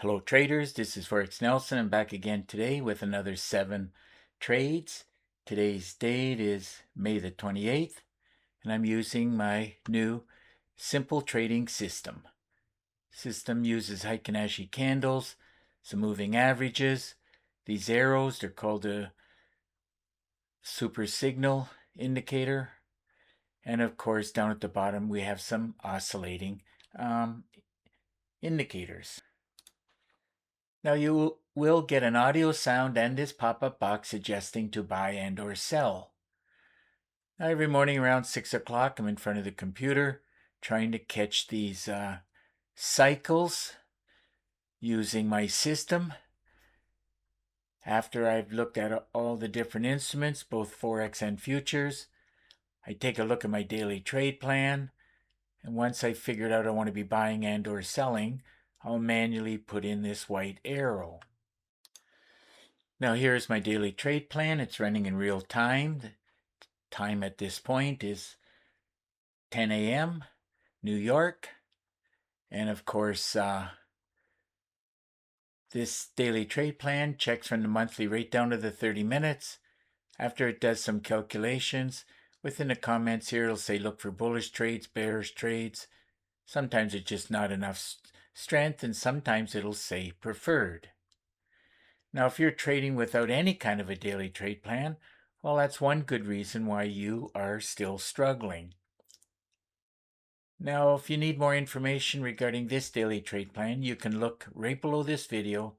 Hello traders, this is Forex Nelson. I'm back again today with another 7 trades. Today's date is May the 28th, and I'm using my new simple trading system. System uses Heikin Ashi candles, some moving averages. These arrows, they're called a super signal indicator. And of course, down at the bottom, we have some oscillating indicators. Now you will get an audio sound and this pop-up box suggesting to buy and or sell. Now every morning around 6 o'clock I'm in front of the computer trying to catch these cycles using my system. After I've looked at all the different instruments, both Forex and futures, I take a look at my daily trade plan, and once I figured out I want to be buying and or selling, I'll manually put in this white arrow. Now here's my daily trade plan. It's running in real time. The time at this point is 10 a.m. New York. And of course, this daily trade plan checks from the monthly right down to the 30 minutes. After it does some calculations, within the comments here, it'll say look for bullish trades, bearish trades. Sometimes it's just not enough strength, and sometimes it'll say preferred. Now, if you're trading without any kind of a daily trade plan, well, that's one good reason why you are still struggling. Now, if you need more information regarding this daily trade plan, you can look right below this video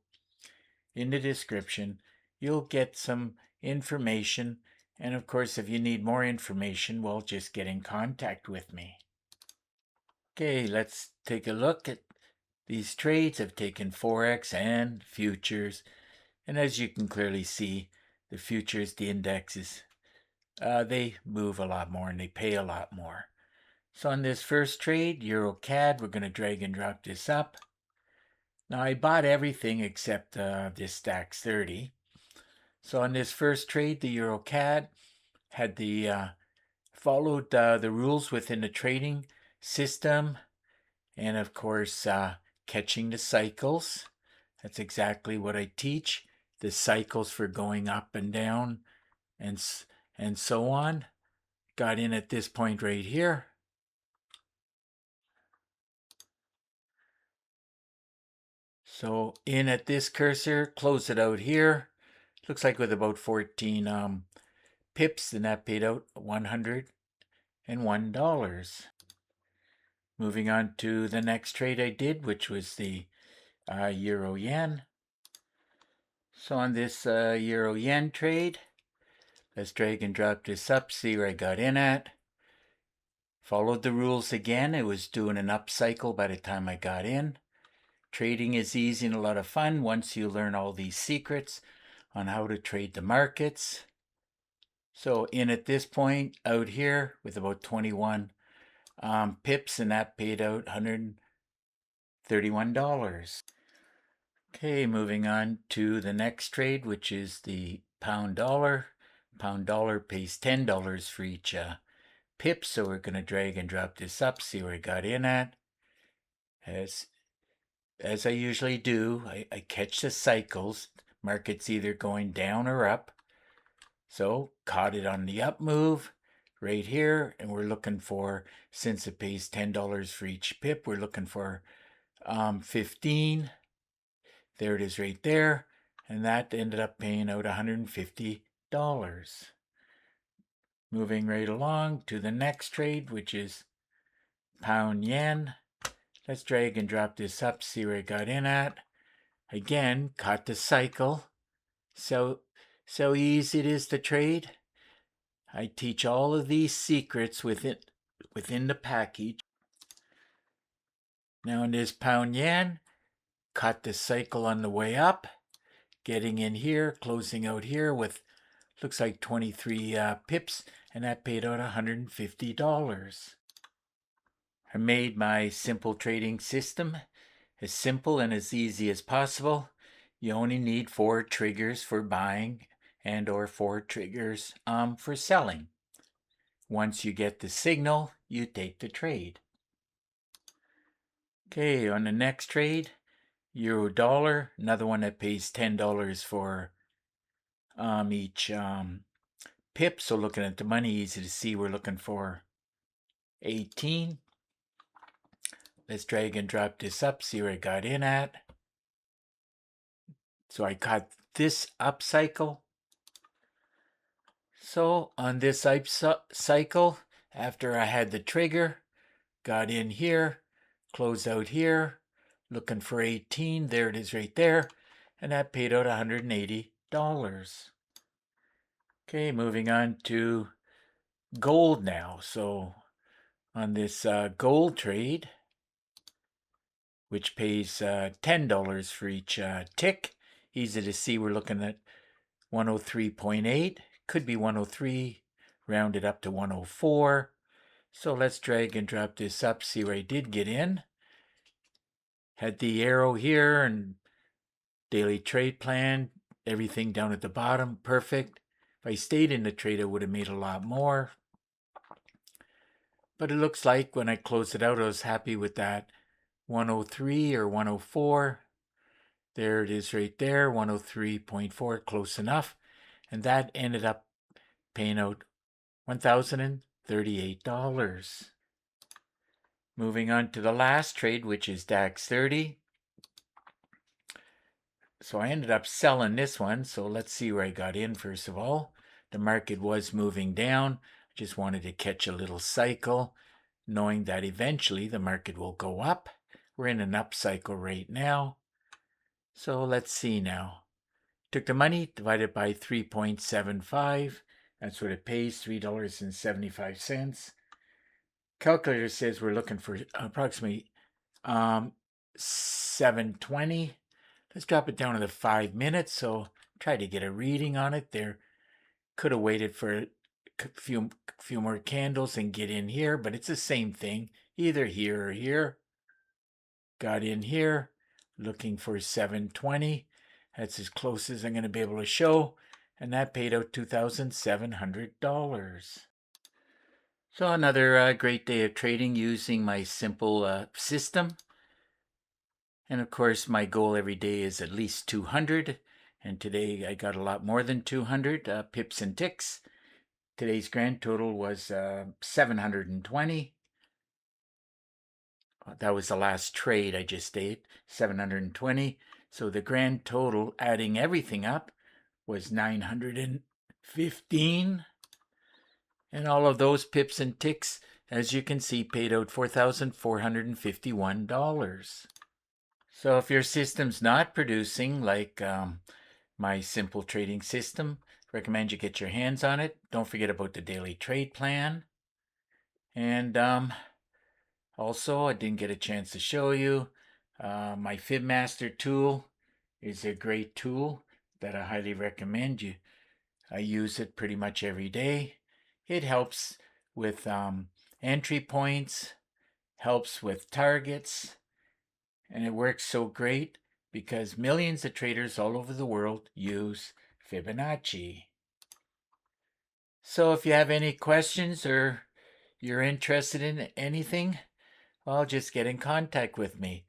in the description. You'll get some information. And of course, if you need more information, well, just get in contact with me. Okay, let's take a look at these trades. I've taken Forex and futures. And as you can clearly see, the futures, the indexes, they move a lot more and they pay a lot more. So on this first trade, EuroCAD, we're going to drag and drop this up. Now I bought everything except this Stacks 30. So on this first trade, the EuroCAD had the followed the rules within the trading system, and of course catching the cycles. That's exactly what I teach. The cycles for going up and down and so on. Got in at this point right here. So in at this cursor, close it out here. Looks like with about 14 pips, and that paid out $101. Moving on to the next trade I did, which was the Euro Yen. So on this Euro Yen trade, let's drag and drop this up, see where I got in at. Followed the rules again. It was doing an up cycle by the time I got in. Trading is easy and a lot of fun once you learn all these secrets on how to trade the markets. So in at this point out here with about 21 pips, and that paid out $131. Okay, moving on to the next trade, which is the pound dollar. Pound dollar pays $10 for each pip, so we're going to drag and drop this up, see where I got in at. As I usually do, I catch the cycles. Market's either going down or up. So caught it on the up move right here, and we're looking for, since it pays $10 for each pip, we're looking for 15. There it is right there, and that ended up paying out $150. Moving right along to the next trade, which is pound yen. Let's drag and drop this up, see where I got in at. Again, caught the cycle. So easy it is to trade. I teach all of these secrets within the package. Now in this pound yen, caught the cycle on the way up, getting in here, closing out here with looks like 23 pips, and that paid out $150. I made my simple trading system as simple and as easy as possible. You only need 4 triggers for buying and or 4 triggers for selling. Once you get the signal, you take the trade. Okay, on the next trade, euro dollar. Another one that pays $10 for each pip. So looking at the money, easy to see we're looking for 18. Let's drag and drop this up, see where I got in at. So I caught this up cycle. So on this up cycle, after I had the trigger, got in here, closed out here, looking for 18. There it is right there. And that paid out $180. Okay, moving on to gold now. So on this gold trade, which pays $10 for each tick, easy to see we're looking at 103.8. Could be 103, rounded up to 104. So let's drag and drop this up, see where I did get in. Had the arrow here and daily trade plan, everything down at the bottom, perfect. If I stayed in the trade, I would have made a lot more. But it looks like when I closed it out, I was happy with that 103 or 104. There it is right there, 103.4, close enough. And that ended up paying out $1,038. Moving on to the last trade, which is DAX 30. So I ended up selling this one. So let's see where I got in first of all. The market was moving down. I just wanted to catch a little cycle, knowing that eventually the market will go up. We're in an up cycle right now. So let's see now. Took the money, divided by 3.75. That's what it pays, $3.75. Calculator says we're looking for approximately 720. Let's drop it down to the 5 minutes. So try to get a reading on it there. Could have waited for a few more candles and get in here, but it's the same thing, either here or here. Got in here, looking for 720. That's as close as I'm going to be able to show, and that paid out $2,700. So another great day of trading using my simple system. And of course, my goal every day is at least 200. And today I got a lot more than 200 pips and ticks. Today's grand total was 720. That was the last trade I just did, 720. So the grand total, adding everything up, was 915. And all of those pips and ticks, as you can see, paid out $4,451. So if your system's not producing like my simple trading system, recommend you get your hands on it. Don't forget about the daily trade plan. And also, I didn't get a chance to show you, my FibMaster tool is a great tool that I highly recommend you. I use it pretty much every day. It helps with entry points, helps with targets, and it works so great because millions of traders all over the world use Fibonacci. So if you have any questions or you're interested in anything, well, just get in contact with me.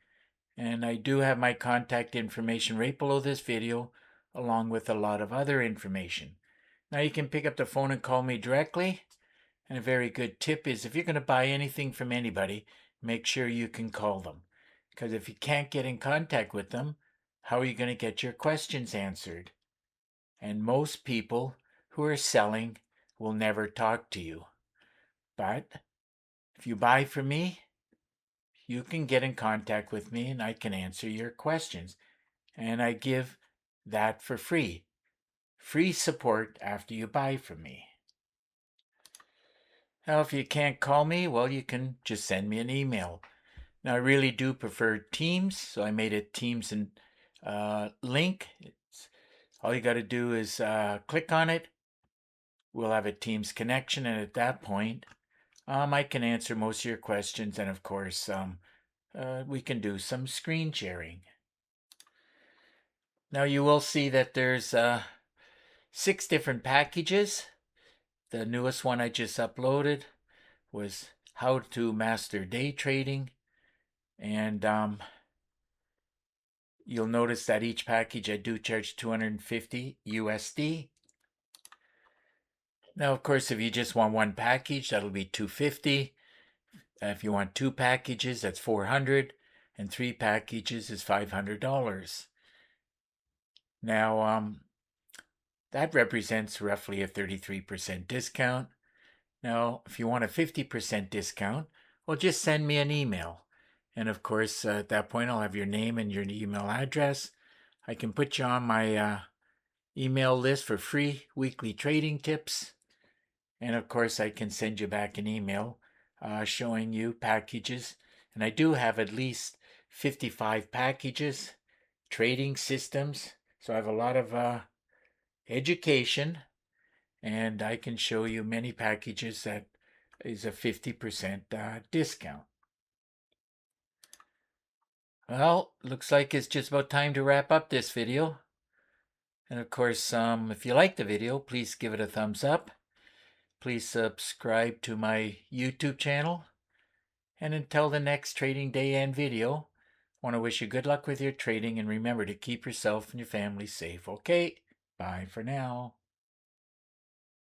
And I do have my contact information right below this video, along with a lot of other information. Now you can pick up the phone and call me directly. And a very good tip is if you're going to buy anything from anybody, make sure you can call them. Because if you can't get in contact with them, how are you going to get your questions answered? And most people who are selling will never talk to you. But if you buy from me, you can get in contact with me and I can answer your questions. And I give that for free. Free support after you buy from me. Now, if you can't call me, well, you can just send me an email. Now, I really do prefer Teams, so I made a Teams and link. All you got to do is click on it. We'll have a Teams connection, and at that point, I can answer most of your questions, and of course, we can do some screen sharing. Now, you will see that there's 6 different packages. The newest one I just uploaded was How to Master Day Trading. And you'll notice that each package I do charge 250 USD. Now, of course, if you just want one package, that'll be 250. If you want two packages, that's 400, and three packages is $500. Now, that represents roughly a 33% discount. Now, if you want a 50% discount, well, just send me an email. And of course, at that point, I'll have your name and your email address. I can put you on my email list for free weekly trading tips. And of course, I can send you back an email showing you packages. And I do have at least 55 packages, trading systems. So I have a lot of education, and I can show you many packages that is a 50% discount. Well, looks like it's just about time to wrap up this video. And of course, if you like the video, please give it a thumbs up. Please subscribe to my YouTube channel. And until the next trading day and video, I want to wish you good luck with your trading, and remember to keep yourself and your family safe. Okay, bye for now.